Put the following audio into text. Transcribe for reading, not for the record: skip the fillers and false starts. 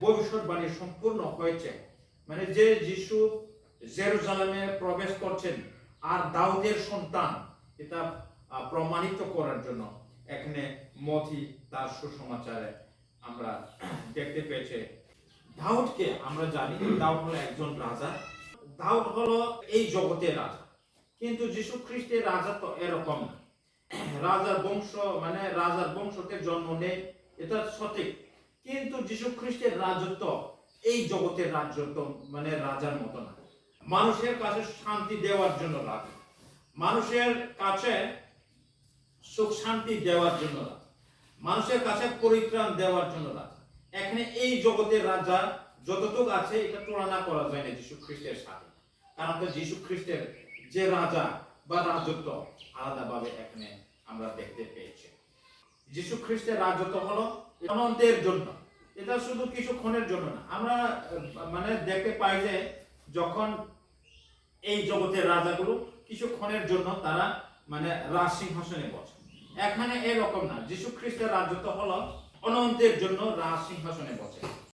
ভবিষ্যৎবাণী সম্পূর্ণ হয়েছে। মানে যে যিশু জেরুজালেমে প্রবেশ করছেন আর দাউদের সন্তান, এটা প্রমাণিত করার জন্য এখানে মথি তার সুসমাচারে আমরা দেখতে পেয়েছে। দাউদকে আমরা জানি দাউদ হলো একজন রাজা, দাউদ হলো এই জগতের রাজা। কিন্তু যীশু খ্রিস্টের রাজা তো এরকম না। রাজার বংশ মানে রাজার বংশতে জন্ম নেই, এটা সঠিক। কিন্তু যীশু খ্রিস্টের রাজত্ব এই জগতের রাজত্ব মানে রাজার মতো না। মানুষের কাছে শান্তি দেওয়ার জন্য রাজা, মানুষের কাছে সুখ শান্তি দেওয়ার জন্য রাজা, মানুষের কাছে পরিত্রাণ দেওয়ার জন্য রাজা। এখানে এই জগতের রাজা যতটুকু আছে এটা তুলনা করা যায় না যীশু খ্রিস্টের সাথে। কারণ যীশু খ্রিস্টের যে রাজা বা রাজত্ব আলাদাভাবে এখানে আমরা দেখতে পেয়েছি। যীশু খ্রিস্টের রাজত্ব হলো অনন্তের জন্য, এটা শুধু কিছুক্ষণের জন্য না। আমরা মানে দেখতে পাই যে যখন এই জগতের রাজাগুলো কিছুক্ষণের জন্য তারা মানে রাজ সিংহাসনে বসে, এখানে এরকম না। যীশু খ্রিস্টের রাজত্ব হলো অনন্তের জন্য রাজ সিংহাসনে বসে।